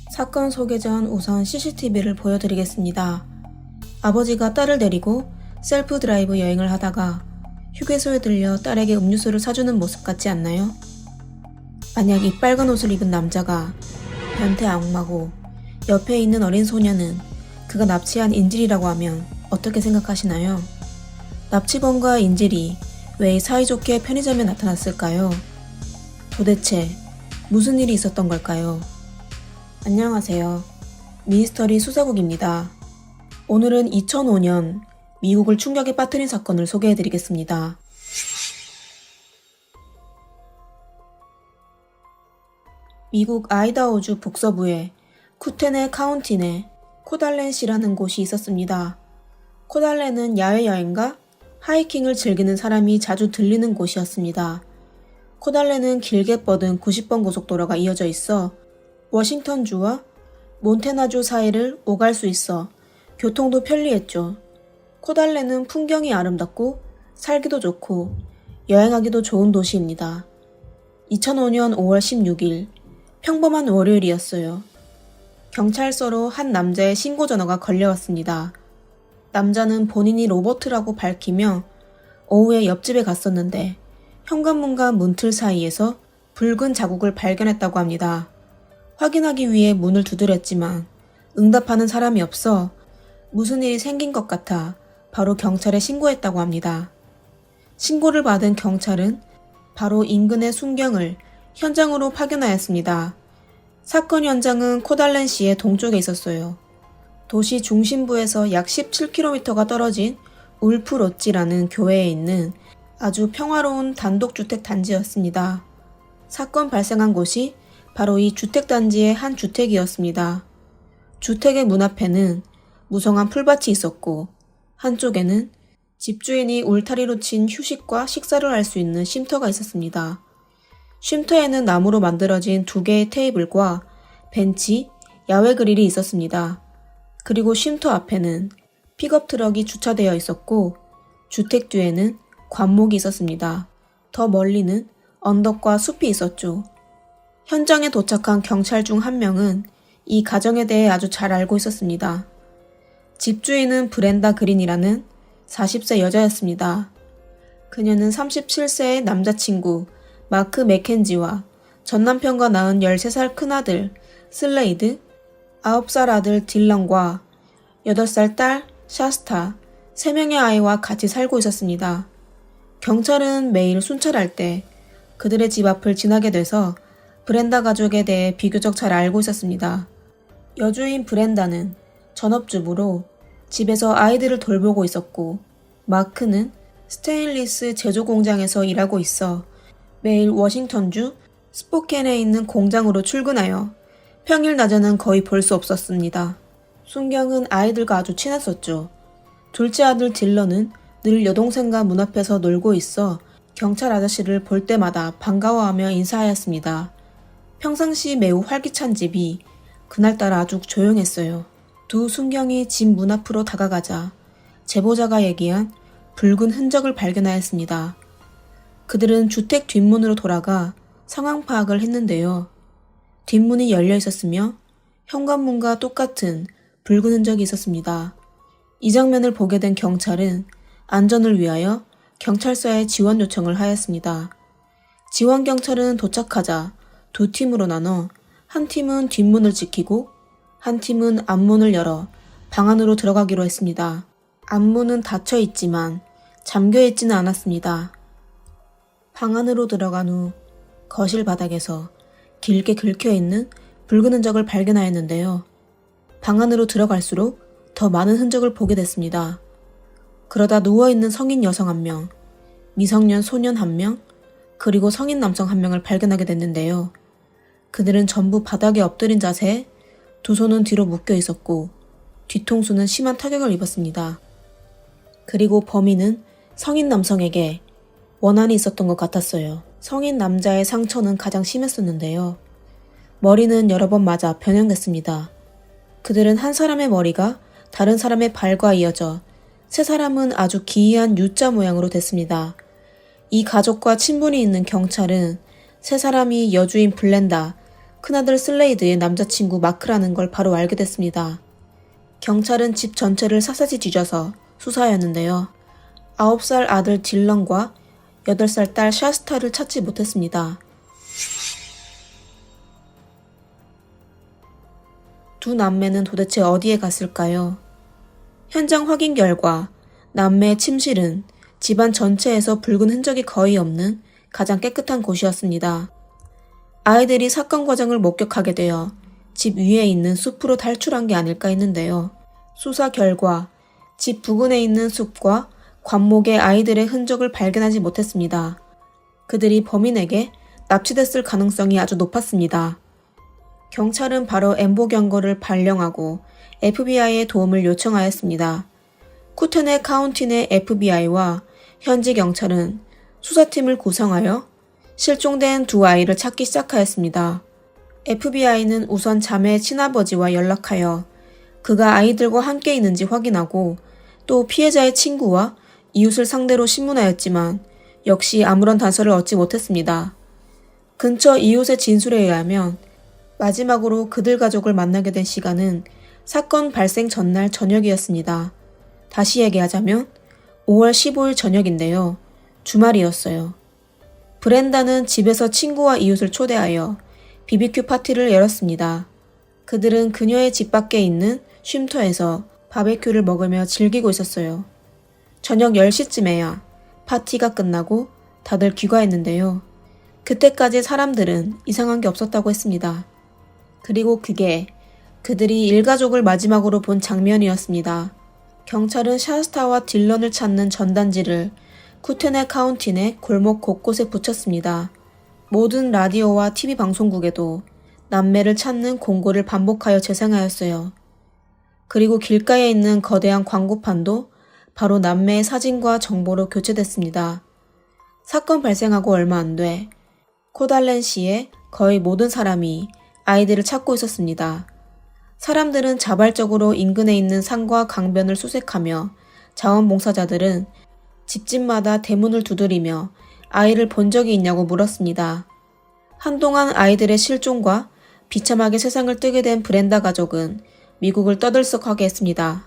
사건 소개 전 우선 CCTV를 보여드리겠습니다. 아버지가 딸을 데리고 셀프 드라이브 여행을 하다가 휴게소에 들려 딸에게 음료수를 사주는 모습 같지 않나요? 만약 이 빨간 옷을 입은 남자가 변태 악마고 옆에 있는 어린 소녀는 그가 납치한 인질이라고 하면 어떻게 생각하시나요? 납치범과 인질이 왜 사이좋게 편의점에 나타났을까요? 도대체 무슨 일이 있었던 걸까요? 안녕하세요. 미스터리 수사국입니다. 오늘은 2005년 미국을 충격에 빠뜨린 사건을 소개해드리겠습니다. 미국 아이다호주 북서부의 쿠테네 카운티 내 코달렌시라는 곳이 있었습니다. 코달렌은 야외 여행과 하이킹을 즐기는 사람이 자주 들리는 곳이었습니다. 코달렌은 길게 뻗은 90번 고속도로가 이어져 있어 워싱턴주와 몬태나주 사이를 오갈 수 있어 교통도 편리했죠. 코달렌은 풍경이 아름답고 살기도 좋고 여행하기도 좋은 도시입니다. 2005년 5월 16일 평범한 월요일이었어요. 경찰서로 한 남자의 신고 전화가 걸려왔습니다. 남자는 본인이 로버트라고 밝히며 오후에 옆집에 갔었는데 현관문과 문틀 사이에서 붉은 자국을 발견했다고 합니다. 확인하기 위해 문을 두드렸지만 응답하는 사람이 없어 무슨 일이 생긴 것 같아 바로 경찰에 신고했다고 합니다. 신고를 받은 경찰은 바로 인근의 순경을 현장으로 파견하였습니다. 사건 현장은 코달렌시의 동쪽에 있었어요. 도시 중심부에서 약 17km가 떨어진 울프로치라는 교회에 있는 아주 평화로운 단독주택 단지였습니다. 사건 발생한 곳이 바로 이 주택단지의 한 주택이었습니다. 주택의 문 앞에는 무성한 풀밭이 있었고 한쪽에는 집주인이 울타리로 친 휴식과 식사를 할 수 있는 쉼터가 있었습니다. 쉼터에는 나무로 만들어진 2개의 테이블과 벤치, 야외 그릴이 있었습니다. 그리고 쉼터 앞에는 픽업 트럭이 주차되어 있었고 주택 뒤에는 관목이 있었습니다. 더 멀리는 언덕과 숲이 있었죠. 현장에 도착한 경찰 중 한 명은 이 가정에 대해 아주 잘 알고 있었습니다. 집주인은 브렌다 그린이라는 40세 여자였습니다. 그녀는 37세의 남자친구 마크 맥켄지와 전남편과 낳은 13살 큰아들 슬레이드, 9살 아들 딜런과 8살 딸 샤스타, 3명의 아이와 같이 살고 있었습니다. 경찰은 매일 순찰할 때 그들의 집 앞을 지나게 돼서 브렌다 가족에 대해 비교적 잘 알고 있었습니다. 여주인 브렌다는 전업주부로 집에서 아이들을 돌보고 있었고 마크는 스테인리스 제조 공장에서 일하고 있어 매일 워싱턴주 스포켄에 있는 공장으로 출근하여 평일 낮에는 거의 볼 수 없었습니다. 순경은 아이들과 아주 친했었죠. 둘째 아들 딜런은 늘 여동생과 문 앞에서 놀고 있어 경찰 아저씨를 볼 때마다 반가워하며 인사하였습니다. 평상시 매우 활기찬 집이 그날따라 아주 조용했어요. 두 순경이 집 문 앞으로 다가가자 제보자가 얘기한 붉은 흔적을 발견하였습니다. 그들은 주택 뒷문으로 돌아가 상황 파악을 했는데요. 뒷문이 열려 있었으며 현관문과 똑같은 붉은 흔적이 있었습니다. 이 장면을 보게 된 경찰은 안전을 위하여 경찰서에 지원 요청을 하였습니다. 지원 경찰은 도착하자 2팀으로 나눠 한 팀은 뒷문을 지키고 한 팀은 앞문을 열어 방 안으로 들어가기로 했습니다. 앞문은 닫혀 있지만 잠겨 있지는 않았습니다. 방 안으로 들어간 후 거실 바닥에서 길게 긁혀있는 붉은 흔적을 발견하였는데요. 방 안으로 들어갈수록 더 많은 흔적을 보게 됐습니다. 그러다 누워있는 성인 여성 1명, 미성년 소년 1명, 그리고 성인 남성 1명을 발견하게 됐는데요. 그들은 전부 바닥에 엎드린 자세에 두 손은 뒤로 묶여 있었고 뒤통수는 심한 타격을 입었습니다. 그리고 범인은 성인 남성에게 원한이 있었던 것 같았어요. 성인 남자의 상처는 가장 심했었는데요. 머리는 여러 번 맞아 변형됐습니다. 그들은 한 사람의 머리가 다른 사람의 발과 이어져 세 사람은 아주 기이한 U자 모양으로 됐습니다. 이 가족과 친분이 있는 경찰은 세 사람이 여주인 블렌다, 큰아들 슬레이드의 남자친구 마크라는 걸 바로 알게 됐습니다. 경찰은 집 전체를 샅샅이 뒤져서 수사하였는데요. 9살 아들 딜런과 8살 딸 샤스타를 찾지 못했습니다. 두 남매는 도대체 어디에 갔을까요? 현장 확인 결과 남매의 침실은 집안 전체에서 붉은 흔적이 거의 없는 가장 깨끗한 곳이었습니다. 아이들이 사건 과정을 목격하게 되어 집 위에 있는 숲으로 탈출한 게 아닐까 했는데요. 수사 결과 집 부근에 있는 숲과 관목에 아이들의 흔적을 발견하지 못했습니다. 그들이 범인에게 납치됐을 가능성이 아주 높았습니다. 경찰은 바로 엠보 경고를 발령하고 FBI의 도움을 요청하였습니다. 쿠테네 카운티 내 FBI와 현지 경찰은 수사팀을 구성하여 실종된 두 아이를 찾기 시작하였습니다. FBI는 우선 자매의 친아버지와 연락하여 그가 아이들과 함께 있는지 확인하고 또 피해자의 친구와 이웃을 상대로 신문하였지만 역시 아무런 단서를 얻지 못했습니다. 근처 이웃의 진술에 의하면 마지막으로 그들 가족을 만나게 된 시간은 사건 발생 전날 저녁이었습니다. 다시 얘기하자면 5월 15일 저녁인데요. 주말이었어요. 브렌다는 집에서 친구와 이웃을 초대하여 BBQ 파티를 열었습니다. 그들은 그녀의 집 밖에 있는 쉼터에서 바베큐를 먹으며 즐기고 있었어요. 저녁 10시쯤에야 파티가 끝나고 다들 귀가했는데요. 그때까지 사람들은 이상한 게 없었다고 했습니다. 그리고 그게 그들이 일가족을 마지막으로 본 장면이었습니다. 경찰은 샤스타와 딜런을 찾는 전단지를 쿠테네 카운티 내 골목 곳곳에 붙였습니다. 모든 라디오와 TV 방송국에도 남매를 찾는 공고를 반복하여 재생하였어요. 그리고 길가에 있는 거대한 광고판도 바로 남매의 사진과 정보로 교체됐습니다. 사건 발생하고 얼마 안 돼 코달렌시의 거의 모든 사람이 아이들을 찾고 있었습니다. 사람들은 자발적으로 인근에 있는 산과 강변을 수색하며 자원봉사자들은 집집마다 대문을 두드리며 아이를 본 적이 있냐고 물었습니다. 한동안 아이들의 실종과 비참하게 세상을 뜨게 된 브렌다 가족은 미국을 떠들썩하게 했습니다.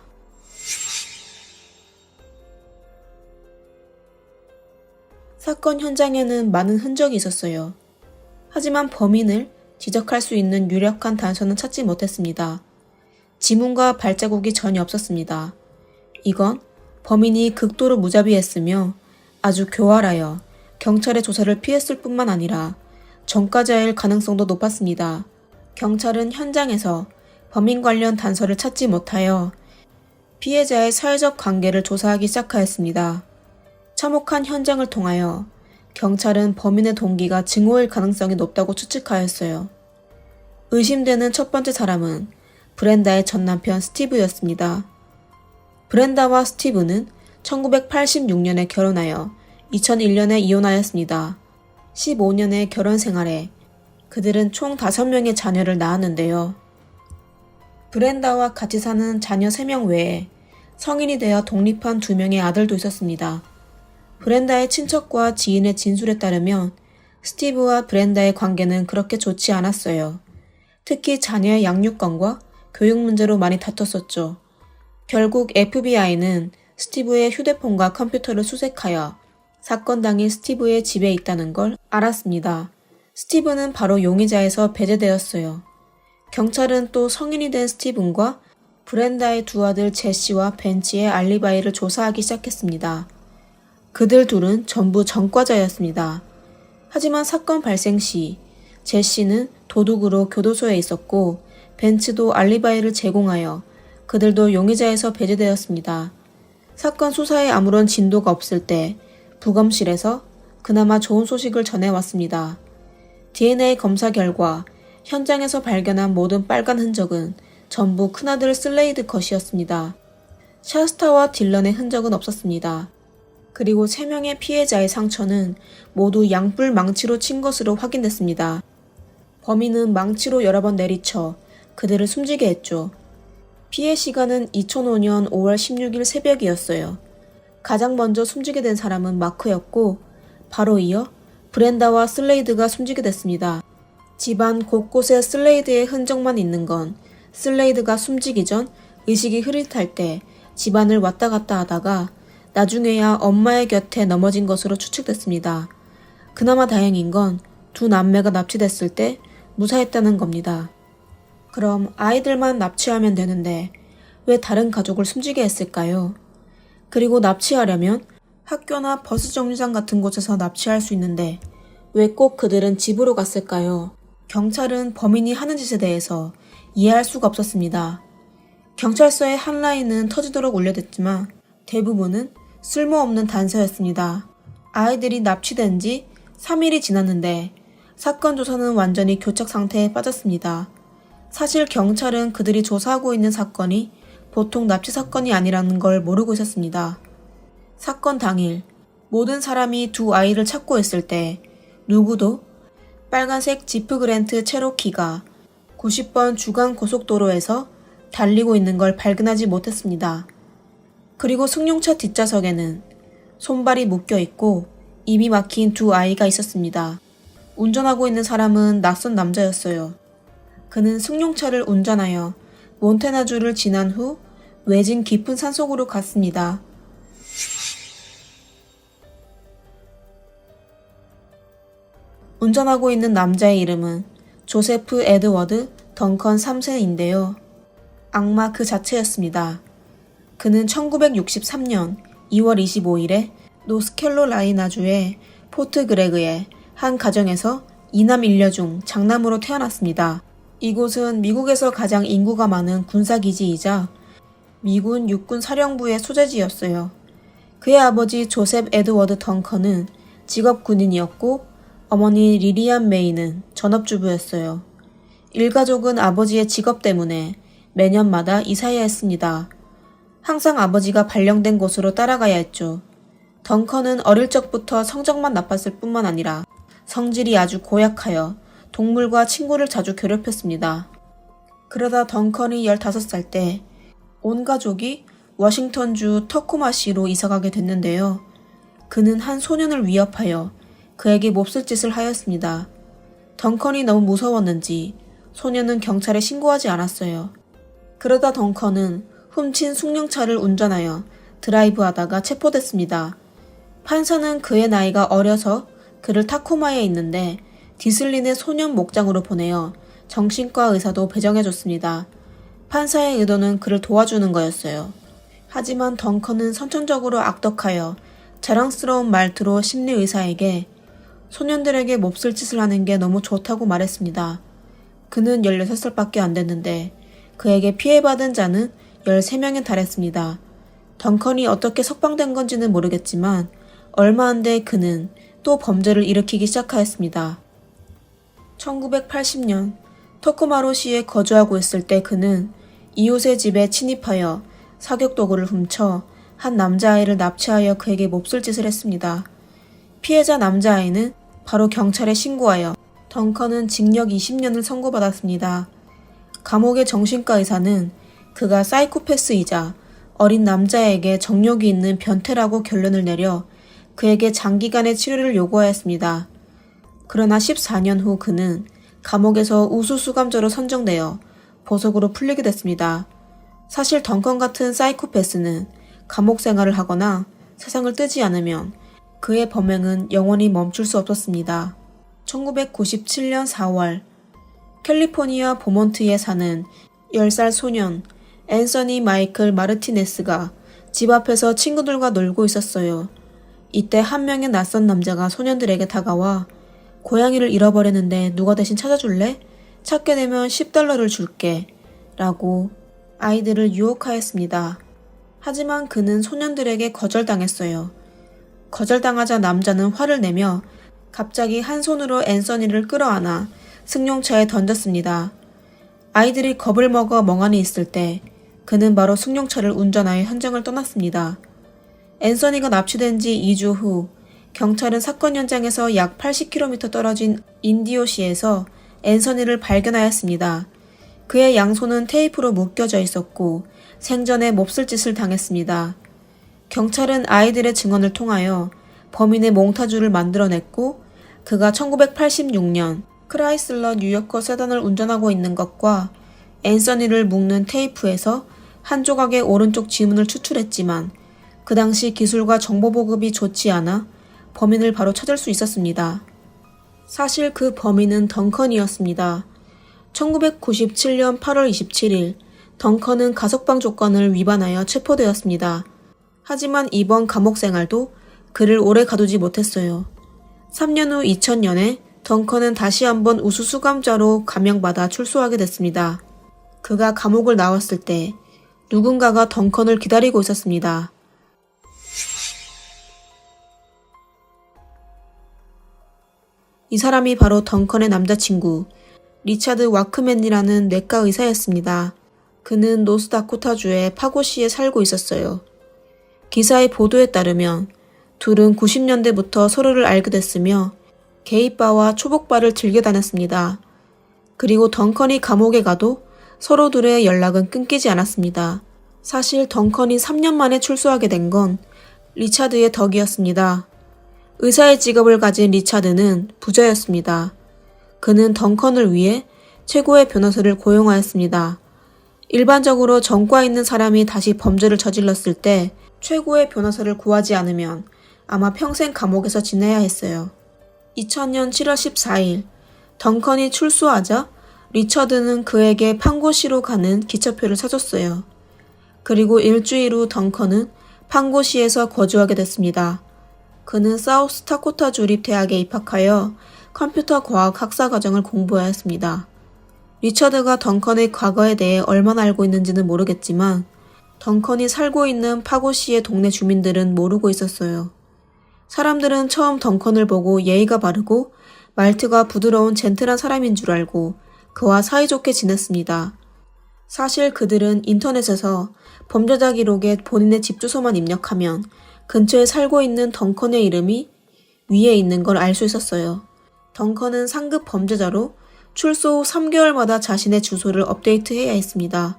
사건 현장에는 많은 흔적이 있었어요. 하지만 범인을 지적할 수 있는 유력한 단서는 찾지 못했습니다. 지문과 발자국이 전혀 없었습니다. 이건 범인이 극도로 무자비했으며 아주 교활하여 경찰의 조사를 피했을 뿐만 아니라 전과자일 가능성도 높았습니다. 경찰은 현장에서 범인 관련 단서를 찾지 못하여 피해자의 사회적 관계를 조사하기 시작하였습니다. 참혹한 현장을 통하여 경찰은 범인의 동기가 증오일 가능성이 높다고 추측하였어요. 의심되는 첫 번째 사람은 브렌다의 전남편 스티브였습니다. 브렌다와 스티브는 1986년에 결혼하여 2001년에 이혼하였습니다. 15년의 결혼 생활에 그들은 총 5명의 자녀를 낳았는데요. 브렌다와 같이 사는 자녀 3명 외에 성인이 되어 독립한 2명의 아들도 있었습니다. 브렌다의 친척과 지인의 진술에 따르면 스티브와 브렌다의 관계는 그렇게 좋지 않았어요. 특히 자녀의 양육권과 교육 문제로 많이 다퉜었죠. 결국 FBI는 스티브의 휴대폰과 컴퓨터를 수색하여 사건 당일 스티브의 집에 있다는 걸 알았습니다. 스티브는 바로 용의자에서 배제되었어요. 경찰은 또 성인이 된 스티븐과 브렌다의 두 아들 제시와 벤치의 알리바이를 조사하기 시작했습니다. 그들 둘은 전부 전과자였습니다. 하지만 사건 발생 시 제시는 도둑으로 교도소에 있었고 벤츠도 알리바이를 제공하여 그들도 용의자에서 배제되었습니다. 사건 수사에 아무런 진도가 없을 때 부검실에서 그나마 좋은 소식을 전해왔습니다. DNA 검사 결과 현장에서 발견한 모든 빨간 흔적은 전부 큰아들 슬레이드 것이었습니다. 샤스타와 딜런의 흔적은 없었습니다. 그리고 3명의 피해자의 상처는 모두 양뿔 망치로 친 것으로 확인됐습니다. 범인은 망치로 여러 번 내리쳐 그들을 숨지게 했죠. 피해 시간은 2005년 5월 16일 새벽이었어요. 가장 먼저 숨지게 된 사람은 마크였고 바로 이어 브렌다와 슬레이드가 숨지게 됐습니다. 집안 곳곳에 슬레이드의 흔적만 있는 건 슬레이드가 숨지기 전 의식이 흐릿할 때 집안을 왔다 갔다 하다가 나중에야 엄마의 곁에 넘어진 것으로 추측됐습니다. 그나마 다행인 건 두 남매가 납치됐을 때 무사했다는 겁니다. 그럼 아이들만 납치하면 되는데 왜 다른 가족을 숨지게 했을까요? 그리고 납치하려면 학교나 버스 정류장 같은 곳에서 납치할 수 있는데 왜 꼭 그들은 집으로 갔을까요? 경찰은 범인이 하는 짓에 대해서 이해할 수가 없었습니다. 경찰서의 한 라인은 터지도록 울려댔지만 대부분은 쓸모없는 단서였습니다. 아이들이 납치된 지 3일이 지났는데 사건 조사는 완전히 교착 상태에 빠졌습니다. 사실 경찰은 그들이 조사하고 있는 사건이 보통 납치 사건이 아니라는 걸 모르고 있었습니다. 사건 당일 모든 사람이 두 아이를 찾고 있을 때 누구도 빨간색 지프 그랜트 체로키가 90번 주간 고속도로에서 달리고 있는 걸 발견하지 못했습니다. 그리고 승용차 뒷좌석에는 손발이 묶여 있고 입이 막힌 두 아이가 있었습니다. 운전하고 있는 사람은 낯선 남자였어요. 그는 승용차를 운전하여 몬테나주를 지난 후 외진 깊은 산속으로 갔습니다. 운전하고 있는 남자의 이름은 조세프 에드워드 덩컨 3세인데요. 악마 그 자체였습니다. 그는 1963년 2월 25일에 노스캐롤라이나주의 포트 그레그의 한 가정에서 이남 일녀 중 장남으로 태어났습니다. 이곳은 미국에서 가장 인구가 많은 군사기지이자 미군 육군 사령부의 소재지였어요. 그의 아버지 조셉 에드워드 덩컨은 직업 군인이었고 어머니 리리안 메이는 전업주부였어요. 일가족은 아버지의 직업 때문에 매년마다 이사해야 했습니다. 항상 아버지가 발령된 곳으로 따라가야 했죠. 덩컨은 어릴 적부터 성적만 나빴을 뿐만 아니라 성질이 아주 고약하여 동물과 친구를 자주 괴롭혔습니다. 그러다 덩컨이 15살 때 온 가족이 워싱턴주 터코마시로 이사가게 됐는데요. 그는 한 소년을 위협하여 그에게 몹쓸 짓을 하였습니다. 덩컨이 너무 무서웠는지 소년은 경찰에 신고하지 않았어요. 그러다 덩컨은 훔친 승용차를 운전하여 드라이브하다가 체포됐습니다. 판사는 그의 나이가 어려서 그를 타코마에 있는데 디슬린의 소년 목장으로 보내어 정신과 의사도 배정해줬습니다. 판사의 의도는 그를 도와주는 거였어요. 하지만 덩컨은 선천적으로 악덕하여 자랑스러운 말투로 심리의사에게 소년들에게 몹쓸 짓을 하는 게 너무 좋다고 말했습니다. 그는 16살밖에 안 됐는데 그에게 피해받은 자는 13명에 달했습니다. 덩컨이 어떻게 석방된 건지는 모르겠지만 얼마 안 돼 그는 또 범죄를 일으키기 시작하였습니다. 1980년 토코마로시에 거주하고 있을 때 그는 이웃의 집에 침입하여 사격도구를 훔쳐 한 남자아이를 납치하여 그에게 몹쓸 짓을 했습니다. 피해자 남자아이는 바로 경찰에 신고하여 덩컨은 징역 20년을 선고받았습니다. 감옥의 정신과 의사는 그가 사이코패스이자 어린 남자에게 정욕이 있는 변태라고 결론을 내려 그에게 장기간의 치료를 요구하였습니다. 그러나 14년 후 그는 감옥에서 우수수감자로 선정되어 보석으로 풀리게 됐습니다. 사실 덩컨 같은 사이코패스는 감옥 생활을 하거나 세상을 뜨지 않으면 그의 범행은 영원히 멈출 수 없었습니다. 1997년 4월 캘리포니아 보몬트에 사는 10살 소년 앤서니 마이클 마르티네스가 집 앞에서 친구들과 놀고 있었어요. 이때 한 명의 낯선 남자가 소년들에게 다가와 고양이를 잃어버렸는데 누가 대신 찾아줄래? 찾게 되면 $10를 줄게 라고 아이들을 유혹하였습니다. 하지만 그는 소년들에게 거절당했어요. 거절당하자 남자는 화를 내며 갑자기 한 손으로 앤서니를 끌어안아 승용차에 던졌습니다. 아이들이 겁을 먹어 멍하니 있을 때 그는 바로 승용차를 운전하여 현장을 떠났습니다. 앤서니가 납치된 지 2주 후 경찰은 사건 현장에서 약 80km 떨어진 인디오시에서 앤서니를 발견하였습니다. 그의 양손은 테이프로 묶여져 있었고 생전에 몹쓸 짓을 당했습니다. 경찰은 아이들의 증언을 통하여 범인의 몽타주를 만들어냈고 그가 1986년 크라이슬러 뉴요커 세단을 운전하고 있는 것과 앤서니를 묶는 테이프에서 한 조각의 오른쪽 지문을 추출했지만 그 당시 기술과 정보 보급이 좋지 않아 범인을 바로 찾을 수 있었습니다. 사실 그 범인은 덩컨이었습니다. 1997년 8월 27일 덩컨은 가석방 조건을 위반하여 체포되었습니다. 하지만 이번 감옥 생활도 그를 오래 가두지 못했어요. 3년 후 2000년에 덩컨은 다시 한번 우수수감자로 감형받아 출소하게 됐습니다. 그가 감옥을 나왔을 때 누군가가 덩컨을 기다리고 있었습니다. 이 사람이 바로 덩컨의 남자친구 리차드 와크맨이라는 내과 의사였습니다. 그는 노스다코타주의 파고시에 살고 있었어요. 기사의 보도에 따르면 둘은 90년대부터 서로를 알게 됐으며 게이바와 초복바를 즐겨 다녔습니다. 그리고 덩컨이 감옥에 가도 서로들의 연락은 끊기지 않았습니다. 사실 덩컨이 3년 만에 출소하게 된 건 리차드의 덕이었습니다. 의사의 직업을 가진 리차드는 부자였습니다. 그는 덩컨을 위해 최고의 변호사를 고용하였습니다. 일반적으로 전과 있는 사람이 다시 범죄를 저질렀을 때 최고의 변호사를 구하지 않으면 아마 평생 감옥에서 지내야 했어요. 2000년 7월 14일 덩컨이 출소하자 리처드는 그에게 판고시로 가는 기차표를 사줬어요. 그리고 일주일 후 덩컨은 판고시에서 거주하게 됐습니다. 그는 사우스다코타 주립 대학에 입학하여 컴퓨터 과학 학사 과정을 공부하였습니다. 리처드가 덩컨의 과거에 대해 얼마나 알고 있는지는 모르겠지만 덩컨이 살고 있는 파고시의 동네 주민들은 모르고 있었어요. 사람들은 처음 덩컨을 보고 예의가 바르고 말투가 부드러운 젠틀한 사람인 줄 알고 그와 사이좋게 지냈습니다. 사실 그들은 인터넷에서 범죄자 기록에 본인의 집 주소만 입력하면 근처에 살고 있는 덩컨의 이름이 위에 있는 걸 알 수 있었어요. 덩컨은 상급 범죄자로 출소 후 3개월마다 자신의 주소를 업데이트해야 했습니다.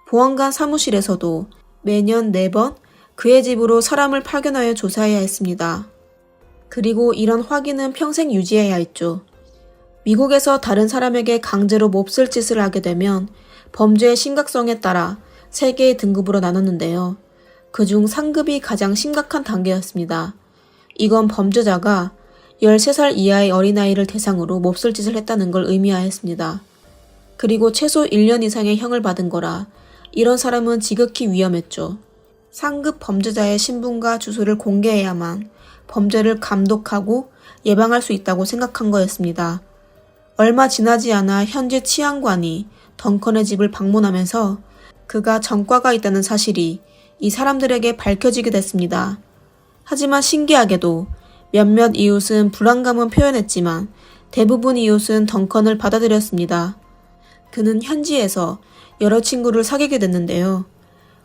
보안관 사무실에서도 매년 4번 그의 집으로 사람을 파견하여 조사해야 했습니다. 그리고 이런 확인은 평생 유지해야 했죠. 미국에서 다른 사람에게 강제로 몹쓸 짓을 하게 되면 범죄의 심각성에 따라 3개의 등급으로 나눴는데요. 그중 상급이 가장 심각한 단계였습니다. 이건 범죄자가 13살 이하의 어린아이를 대상으로 몹쓸 짓을 했다는 걸 의미하였습니다. 그리고 최소 1년 이상의 형을 받은 거라 이런 사람은 지극히 위험했죠. 상급 범죄자의 신분과 주소를 공개해야만 범죄를 감독하고 예방할 수 있다고 생각한 거였습니다. 얼마 지나지 않아 현지 치안관이 덩컨의 집을 방문하면서 그가 전과가 있다는 사실이 이 사람들에게 밝혀지게 됐습니다. 하지만 신기하게도 몇몇 이웃은 불안감은 표현했지만 대부분 이웃은 덩컨을 받아들였습니다. 그는 현지에서 여러 친구를 사귀게 됐는데요.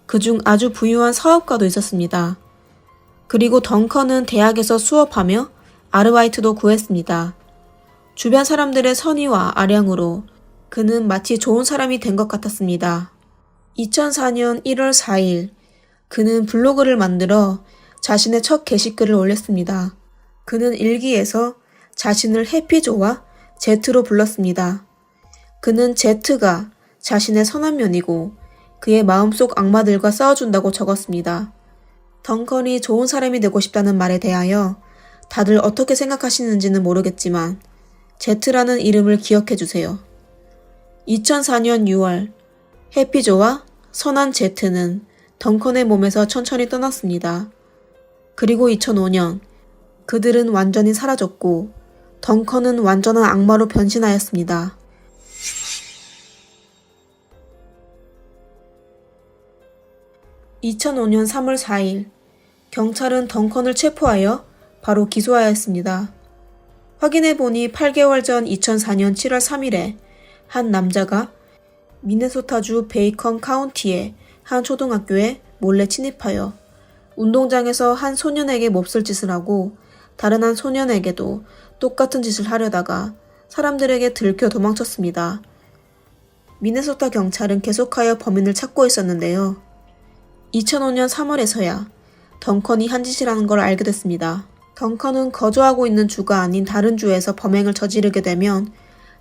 그중 아주 부유한 사업가도 있었습니다. 그리고 덩컨은 대학에서 수업하며 아르바이트도 구했습니다. 주변 사람들의 선의와 아량으로 그는 마치 좋은 사람이 된 것 같았습니다. 2004년 1월 4일 그는 블로그를 만들어 자신의 첫 게시글을 올렸습니다. 그는 일기에서 자신을 해피조와 제트로 불렀습니다. 그는 제트가 자신의 선한 면이고 그의 마음속 악마들과 싸워준다고 적었습니다. 덩컨이 좋은 사람이 되고 싶다는 말에 대하여 다들 어떻게 생각하시는지는 모르겠지만 제트라는 이름을 기억해주세요. 2004년 6월 해피조와 선한 제트는 덩컨의 몸에서 천천히 떠났습니다. 그리고 2005년 그들은 완전히 사라졌고 덩컨은 완전한 악마로 변신하였습니다. (2005년 3월 4일) 경찰은 덩컨을 체포하여 바로 기소하였습니다. 확인해보니 8개월 전 2004년 7월 3일에 한 남자가 미네소타주 베이컨 카운티의 한 초등학교에 몰래 침입하여 운동장에서 한 소년에게 몹쓸 짓을 하고 다른 한 소년에게도 똑같은 짓을 하려다가 사람들에게 들켜 도망쳤습니다. 미네소타 경찰은 계속하여 범인을 찾고 있었는데요. 2005년 3월에서야 덩컨이 한 짓이라는 걸 알게 됐습니다. 덩컨은 거주하고 있는 주가 아닌 다른 주에서 범행을 저지르게 되면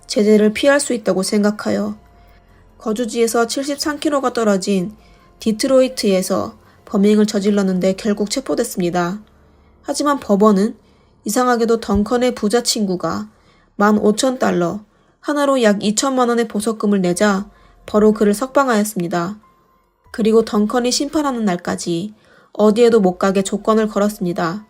제재를 피할 수 있다고 생각하여 거주지에서 73km가 떨어진 디트로이트에서 범행을 저질렀는데 결국 체포됐습니다. 하지만 법원은 이상하게도 덩컨의 부자 친구가 15,000달러, 하나로 약 2천만 원의 보석금을 내자 바로 그를 석방하였습니다. 그리고 덩컨이 심판하는 날까지 어디에도 못 가게 조건을 걸었습니다.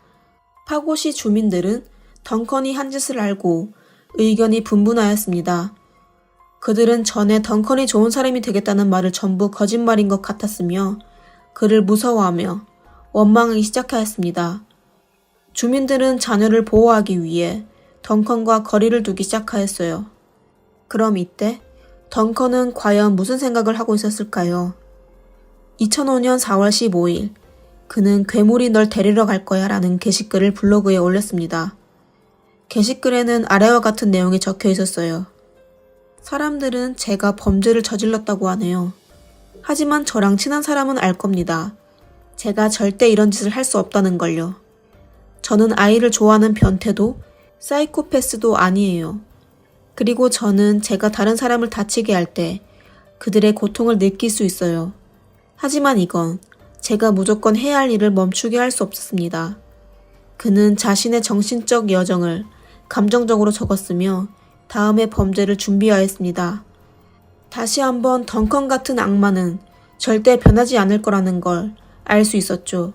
파고시 주민들은 덩컨이 한 짓을 알고 의견이 분분하였습니다. 그들은 전에 덩컨이 좋은 사람이 되겠다는 말을 전부 거짓말인 것 같았으며 그를 무서워하며 원망하기 시작하였습니다. 주민들은 자녀를 보호하기 위해 덩컨과 거리를 두기 시작하였어요. 그럼 이때 덩컨은 과연 무슨 생각을 하고 있었을까요? 2005년 4월 15일 그는 괴물이 널 데리러 갈 거야 라는 게시글을 블로그에 올렸습니다. 게시글에는 아래와 같은 내용이 적혀 있었어요. 사람들은 제가 범죄를 저질렀다고 하네요. 하지만 저랑 친한 사람은 알 겁니다. 제가 절대 이런 짓을 할 수 없다는 걸요. 저는 아이를 좋아하는 변태도 사이코패스도 아니에요. 그리고 저는 제가 다른 사람을 다치게 할 때 그들의 고통을 느낄 수 있어요. 하지만 이건 제가 무조건 해야 할 일을 멈추게 할 수 없었습니다. 그는 자신의 정신적 여정을 감정적으로 적었으며 다음의 범죄를 준비하였습니다. 다시 한번 덩컨 같은 악마는 절대 변하지 않을 거라는 걸 알 수 있었죠.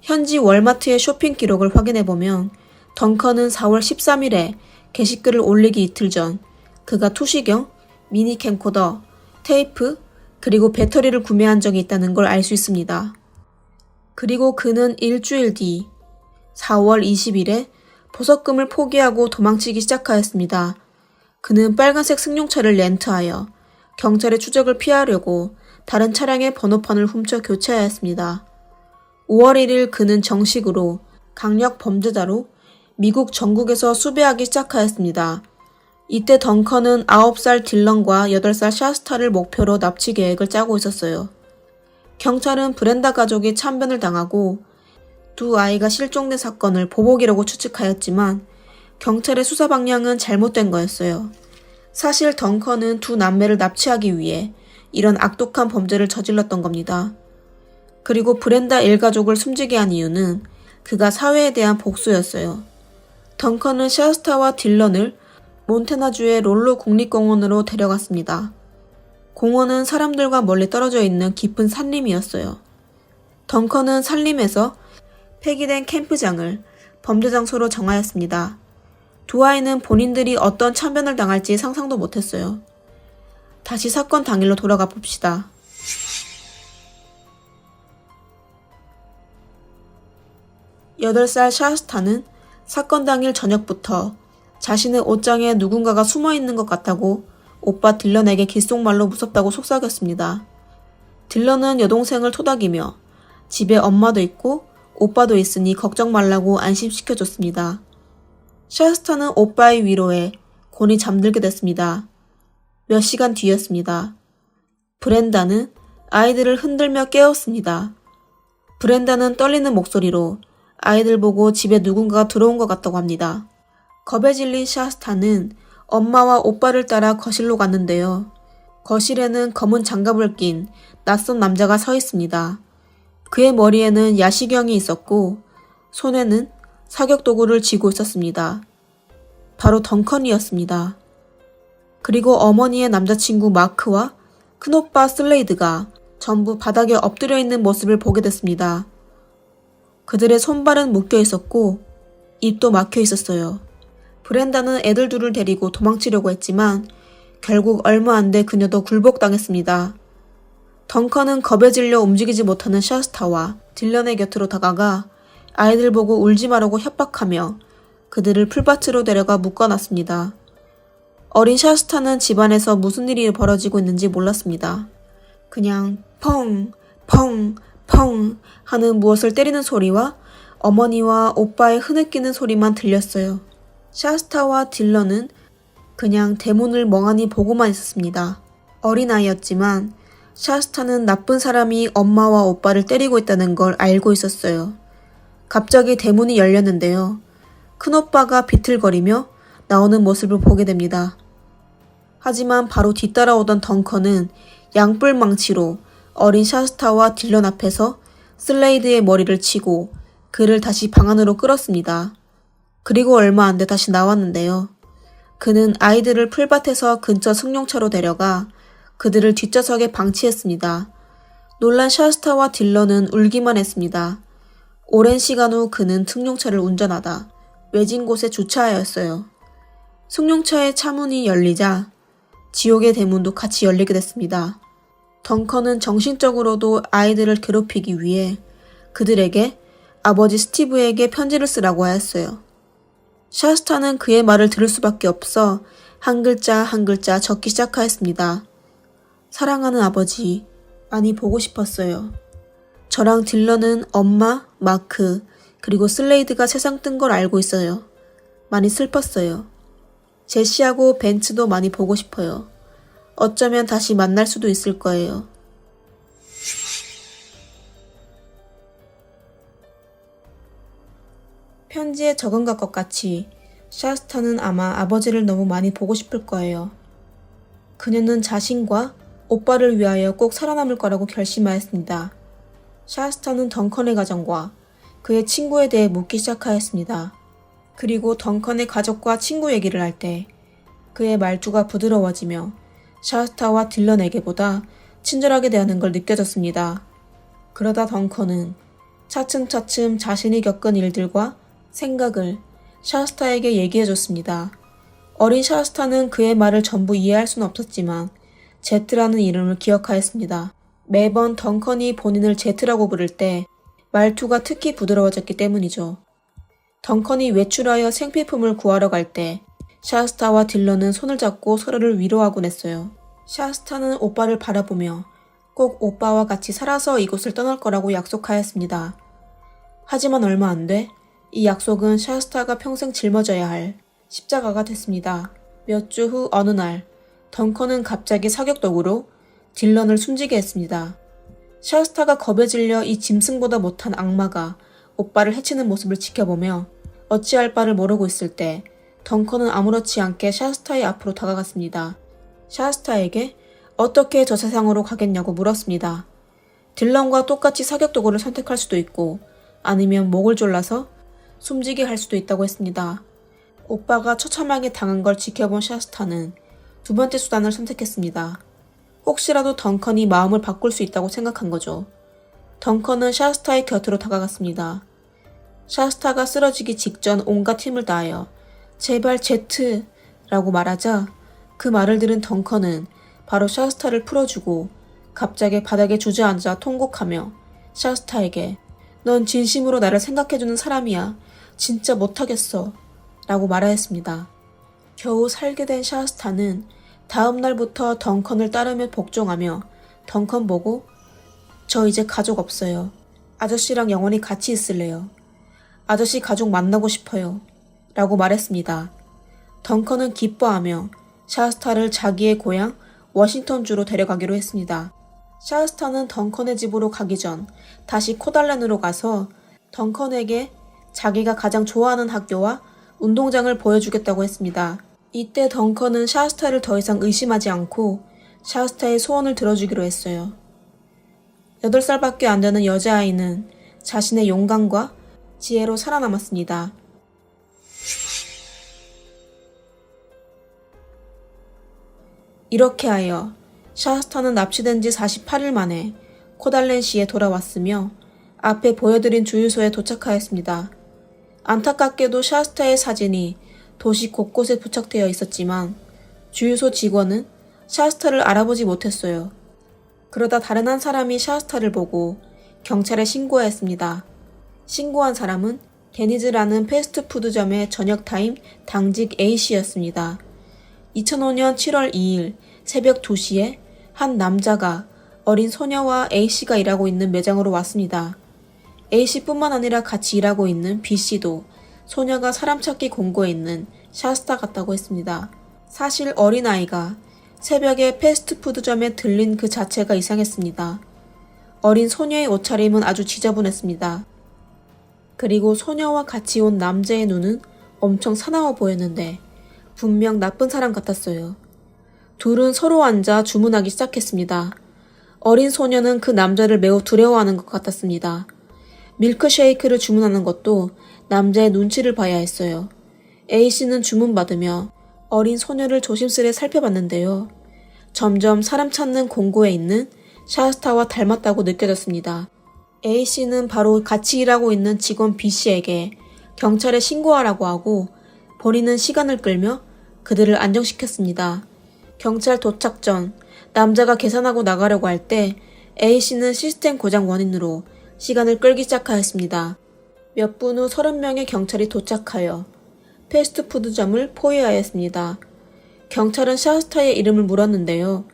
현지 월마트의 쇼핑 기록을 확인해보면 덩컨은 4월 13일에 게시글을 올리기 이틀 전 그가 투시경, 미니 캠코더, 테이프, 그리고 배터리를 구매한 적이 있다는 걸 알 수 있습니다. 그리고 그는 일주일 뒤 4월 20일에 보석금을 포기하고 도망치기 시작하였습니다. 그는 빨간색 승용차를 렌트하여 경찰의 추적을 피하려고 다른 차량의 번호판을 훔쳐 교체하였습니다. 5월 1일 그는 정식으로 강력 범죄자로 미국 전국에서 수배하기 시작하였습니다. 이때 덩컨은 9살 딜런과 8살 샤스타를 목표로 납치 계획을 짜고 있었어요. 경찰은 브렌다 가족이 참변을 당하고 두 아이가 실종된 사건을 보복이라고 추측하였지만 경찰의 수사 방향은 잘못된 거였어요. 사실 덩컨은 두 남매를 납치하기 위해 이런 악독한 범죄를 저질렀던 겁니다. 그리고 브렌다 일가족을 숨지게 한 이유는 그가 사회에 대한 복수였어요. 덩컨은 샤스타와 딜런을 몬태나주의 롤로 국립공원으로 데려갔습니다. 공원은 사람들과 멀리 떨어져 있는 깊은 산림이었어요. 덩컨은 산림에서 폐기된 캠프장을 범죄 장소로 정하였습니다. 두 아이는 본인들이 어떤 참변을 당할지 상상도 못했어요. 다시 사건 당일로 돌아가 봅시다. 8살 샤스타는 사건 당일 저녁부터 자신의 옷장에 누군가가 숨어 있는 것 같다고 오빠 딜런에게 귓속말로 무섭다고 속삭였습니다. 딜런은 여동생을 토닥이며 집에 엄마도 있고 오빠도 있으니 걱정 말라고 안심시켜줬습니다. 샤스타는 오빠의 위로에 곤히 잠들게 됐습니다. 몇 시간 뒤였습니다. 브렌다는 아이들을 흔들며 깨웠습니다. 브렌다는 떨리는 목소리로 아이들 보고 집에 누군가가 들어온 것 같다고 합니다. 겁에 질린 샤스타는 엄마와 오빠를 따라 거실로 갔는데요. 거실에는 검은 장갑을 낀 낯선 남자가 서 있습니다. 그의 머리에는 야시경이 있었고 손에는 사격 도구를 쥐고 있었습니다. 바로 덩컨이었습니다. 그리고 어머니의 남자친구 마크와 큰오빠 슬레이드가 전부 바닥에 엎드려 있는 모습을 보게 됐습니다. 그들의 손발은 묶여 있었고 입도 막혀 있었어요. 브렌다는 애들 둘을 데리고 도망치려고 했지만 결국 얼마 안 돼 그녀도 굴복당했습니다. 덩컨은 겁에 질려 움직이지 못하는 샤스타와 딜런의 곁으로 다가가 아이들 보고 울지 말라고 협박하며 그들을 풀밭으로 데려가 묶어놨습니다. 어린 샤스타는 집안에서 무슨 일이 벌어지고 있는지 몰랐습니다. 그냥 펑, 펑, 펑 하는 무엇을 때리는 소리와 어머니와 오빠의 흐느끼는 소리만 들렸어요. 샤스타와 딜런은 그냥 대문을 멍하니 보고만 있었습니다. 어린아이였지만 샤스타는 나쁜 사람이 엄마와 오빠를 때리고 있다는 걸 알고 있었어요. 갑자기 대문이 열렸는데요. 큰오빠가 비틀거리며 나오는 모습을 보게 됩니다. 하지만 바로 뒤따라오던 덩컨은 양뿔 망치로 어린 샤스타와 딜런 앞에서 슬레이드의 머리를 치고 그를 다시 방 안으로 끌었습니다. 그리고 얼마 안 돼 다시 나왔는데요. 그는 아이들을 풀밭에서 근처 승용차로 데려가 그들을 뒷좌석에 방치했습니다. 놀란 샤스타와 딜런은 울기만 했습니다. 오랜 시간 후 그는 승용차를 운전하다 외진 곳에 주차하였어요. 승용차의 차문이 열리자 지옥의 대문도 같이 열리게 됐습니다. 덩컨은 정신적으로도 아이들을 괴롭히기 위해 그들에게 아버지 스티브에게 편지를 쓰라고 하였어요. 샤스타는 그의 말을 들을 수밖에 없어 한 글자 한 글자 적기 시작하였습니다. 사랑하는 아버지, 많이 보고 싶었어요. 저랑 딜런은 엄마, 마크, 그리고 슬레이드가 세상 뜬 걸 알고 있어요. 많이 슬펐어요. 제시하고 벤츠도 많이 보고 싶어요. 어쩌면 다시 만날 수도 있을 거예요. 편지에 적은 것과 같이 샤스타는 아마 아버지를 너무 많이 보고 싶을 거예요. 그녀는 자신과 오빠를 위하여 꼭 살아남을 거라고 결심하였습니다. 샤스타는 덩컨의 가정과 그의 친구에 대해 묻기 시작하였습니다. 그리고 덩컨의 가족과 친구 얘기를 할 때 그의 말투가 부드러워지며 샤스타와 딜런에게보다 친절하게 대하는 걸 느껴졌습니다. 그러다 덩컨은 차츰차츰 자신이 겪은 일들과 생각을 샤스타에게 얘기해줬습니다. 어린 샤스타는 그의 말을 전부 이해할 수는 없었지만 제트라는 이름을 기억하였습니다. 매번 덩컨이 본인을 제트라고 부를 때 말투가 특히 부드러워졌기 때문이죠. 덩컨이 외출하여 생필품을 구하러 갈 때 샤스타와 딜런은 손을 잡고 서로를 위로하곤 했어요. 샤스타는 오빠를 바라보며 꼭 오빠와 같이 살아서 이곳을 떠날 거라고 약속하였습니다. 하지만 얼마 안 돼 이 약속은 샤스타가 평생 짊어져야 할 십자가가 됐습니다. 몇 주 후 어느 날 덩컨은 갑자기 사격독으로 딜런을 숨지게 했습니다. 샤스타가 겁에 질려 이 짐승보다 못한 악마가 오빠를 해치는 모습을 지켜보며 어찌할 바를 모르고 있을 때 덩컨은 아무렇지 않게 샤스타의 앞으로 다가갔습니다. 샤스타에게 어떻게 저 세상으로 가겠냐고 물었습니다. 딜런과 똑같이 사격도구를 선택할 수도 있고 아니면 목을 졸라서 숨지게 할 수도 있다고 했습니다. 오빠가 처참하게 당한 걸 지켜본 샤스타는 두 번째 수단을 선택했습니다. 혹시라도 덩컨이 마음을 바꿀 수 있다고 생각한 거죠. 덩컨은 샤스타의 곁으로 다가갔습니다. 샤스타가 쓰러지기 직전 온갖 힘을 다하여 제발 제트! 라고 말하자 그 말을 들은 덩컨은 바로 샤스타를 풀어주고 갑자기 바닥에 주저앉아 통곡하며 샤스타에게 넌 진심으로 나를 생각해주는 사람이야. 진짜 못하겠어. 라고 말하였습니다. 겨우 살게 된 샤스타는 다음 날부터 덩컨을 따르며 복종하며 덩컨 보고 저 이제 가족 없어요. 아저씨랑 영원히 같이 있을래요. 아저씨 가족 만나고 싶어요. 라고 말했습니다. 덩컨은 기뻐하며 샤스타를 자기의 고향 워싱턴주로 데려가기로 했습니다. 샤스타는 덩컨의 집으로 가기 전 다시 코달렌으로 가서 덩컨에게 자기가 가장 좋아하는 학교와 운동장을 보여주겠다고 했습니다. 이때 덩컨은 샤스타를 더 이상 의심하지 않고 샤스타의 소원을 들어주기로 했어요. 8살밖에 안 되는 여자아이는 자신의 용감과 지혜로 살아남았습니다. 이렇게 하여 샤스타는 납치된 지 48일 만에 코달렌시에 돌아왔으며 앞에 보여드린 주유소에 도착하였습니다. 안타깝게도 샤스타의 사진이 도시 곳곳에 부착되어 있었지만 주유소 직원은 샤스타를 알아보지 못했어요. 그러다 다른 한 사람이 샤스타를 보고 경찰에 신고하였습니다. 신고한 사람은 데니즈라는 패스트푸드점의 저녁타임 당직 A씨였습니다. 2005년 7월 2일 새벽 2시에 한 남자가 어린 소녀와 A씨가 일하고 있는 매장으로 왔습니다. A씨뿐만 아니라 같이 일하고 있는 B씨도 소녀가 사람 찾기 공고에 있는 샤스타 같다고 했습니다. 사실 어린아이가 새벽에 패스트푸드점에 들린 그 자체가 이상했습니다. 어린 소녀의 옷차림은 아주 지저분했습니다. 그리고 소녀와 같이 온 남자의 눈은 엄청 사나워 보였는데 분명 나쁜 사람 같았어요. 둘은 서로 앉아 주문하기 시작했습니다. 어린 소녀는 그 남자를 매우 두려워하는 것 같았습니다. 밀크쉐이크를 주문하는 것도 남자의 눈치를 봐야 했어요. A씨는 주문받으며 어린 소녀를 조심스레 살펴봤는데요. 점점 사람 찾는 공고에 있는 샤스타와 닮았다고 느껴졌습니다. A씨는 바로 같이 일하고 있는 직원 B씨에게 경찰에 신고하라고 하고 본인은 시간을 끌며 그들을 안정시켰습니다. 경찰 도착 전 남자가 계산하고 나가려고 할 때 A씨는 시스템 고장 원인으로 시간을 끌기 시작하였습니다. 몇 분 후 30명의 경찰이 도착하여 패스트푸드점을 포위하였습니다. 경찰은 샤스타의 이름을 물었는데요.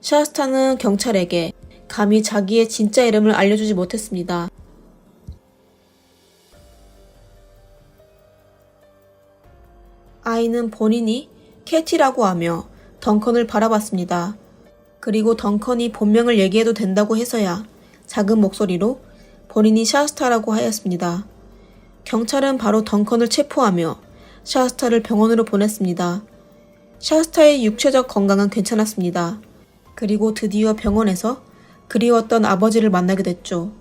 샤스타는 경찰에게 감히 자기의 진짜 이름을 알려주지 못했습니다. 아이는 본인이 캐티라고 하며 덩컨을 바라봤습니다. 그리고 덩컨이 본명을 얘기해도 된다고 해서야 작은 목소리로 본인이 샤스타라고 하였습니다. 경찰은 바로 덩컨을 체포하며 샤스타를 병원으로 보냈습니다. 샤스타의 육체적 건강은 괜찮았습니다. 그리고 드디어 병원에서 그리웠던 아버지를 만나게 됐죠.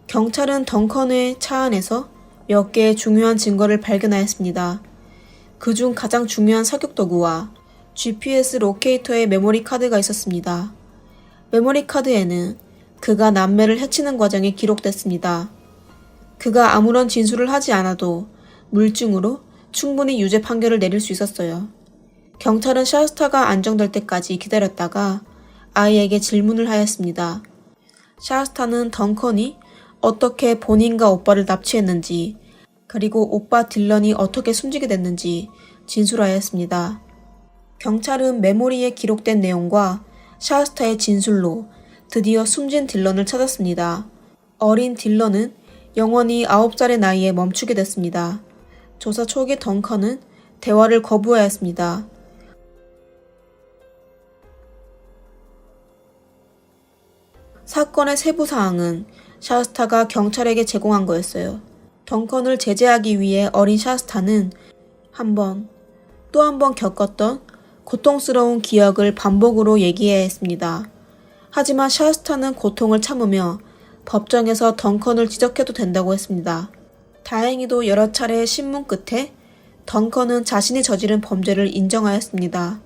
경찰은 덩컨의 차 안에서 몇 개의 중요한 증거를 발견하였습니다. 그중 가장 중요한 사격 도구와 GPS 로케이터의 메모리 카드가 있었습니다. 메모리 카드에는 그가 남매를 해치는 과정이 기록됐습니다. 그가 아무런 진술을 하지 않아도 물증으로 충분히 유죄 판결을 내릴 수 있었어요. 경찰은 샤스타가 안정될 때까지 기다렸다가 아이에게 질문을 하였습니다. 샤스타는 덩컨이 어떻게 본인과 오빠를 납치했는지 그리고 오빠 딜런이 어떻게 숨지게 됐는지 진술하였습니다. 경찰은 메모리에 기록된 내용과 샤스타의 진술로 드디어 숨진 딜런을 찾았습니다. 어린 딜런은 영원히 9살의 나이에 멈추게 됐습니다. 조사 초기 덩컨은 대화를 거부하였습니다. 사건의 세부 사항은 샤스타가 경찰에게 제공한 거였어요. 덩컨을 제재하기 위해 어린 샤스타는 한 번, 또 한 번 겪었던 고통스러운 기억을 반복으로 얘기해야 했습니다. 하지만 샤스타는 고통을 참으며 법정에서 덩컨을 지적해도 된다고 했습니다. 다행히도 여러 차례의 신문 끝에 덩컨은 자신이 저지른 범죄를 인정하였습니다.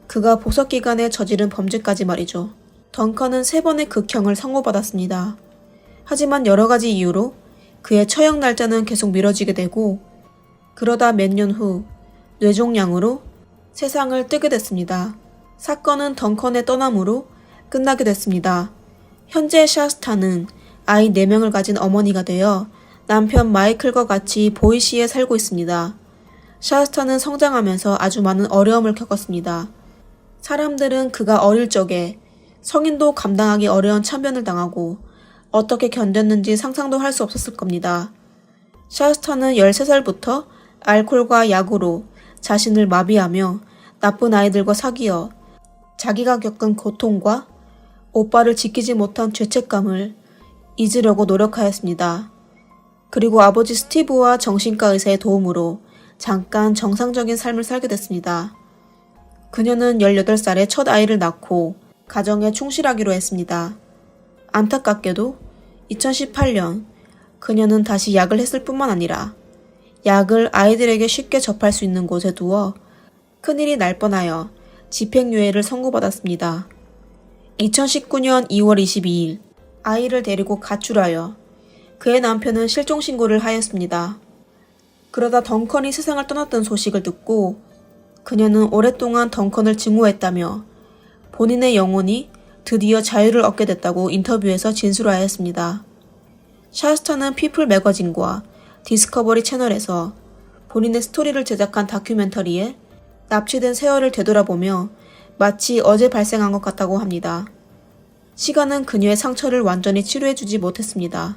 그가 보석 기간에 저지른 범죄까지 말이죠. 덩컨은 3번의 극형을 선고받았습니다. 하지만 여러 가지 이유로 그의 처형 날짜는 계속 미뤄지게 되고 그러다 몇 년 후 뇌종양으로 세상을 뜨게 됐습니다. 사건은 덩컨의 떠남으로 끝나게 됐습니다. 현재 샤스타는 아이 4명을 가진 어머니가 되어 남편 마이클과 같이 보이시에 살고 있습니다. 샤스타는 성장하면서 아주 많은 어려움을 겪었습니다. 사람들은 그가 어릴 적에 성인도 감당하기 어려운 참변을 당하고 어떻게 견뎠는지 상상도 할 수 없었을 겁니다. 샤스타는 13살부터 알코올과 약으로 자신을 마비하며 나쁜 아이들과 사귀어 자기가 겪은 고통과 오빠를 지키지 못한 죄책감을 잊으려고 노력하였습니다. 그리고 아버지 스티브와 정신과 의사의 도움으로 잠깐 정상적인 삶을 살게 됐습니다. 그녀는 18살에 첫 아이를 낳고 가정에 충실하기로 했습니다. 안타깝게도 2018년 그녀는 다시 약을 했을 뿐만 아니라 약을 아이들에게 쉽게 접할 수 있는 곳에 두어 큰일이 날 뻔하여 집행유예를 선고받았습니다. 2019년 2월 22일 아이를 데리고 가출하여 그의 남편은 실종신고를 하였습니다. 그러다 덩컨이 세상을 떠났던 소식을 듣고 그녀는 오랫동안 덩컨을 증오했다며 본인의 영혼이 드디어 자유를 얻게 됐다고 인터뷰에서 진술하였습니다. 샤스타는 피플 매거진과 디스커버리 채널에서 본인의 스토리를 제작한 다큐멘터리에 납치된 세월을 되돌아보며 마치 어제 발생한 것 같다고 합니다. 시간은 그녀의 상처를 완전히 치료해주지 못했습니다.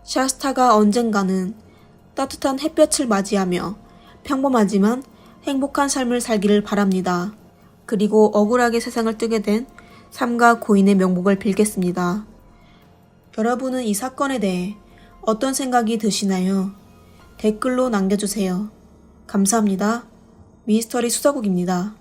샤스타가 언젠가는 따뜻한 햇볕을 맞이하며 평범하지만 행복한 삶을 살기를 바랍니다. 그리고 억울하게 세상을 뜨게 된 삼가 고인의 명복을 빌겠습니다. 여러분은 이 사건에 대해 어떤 생각이 드시나요? 댓글로 남겨주세요. 감사합니다. 미스터리 수사국입니다.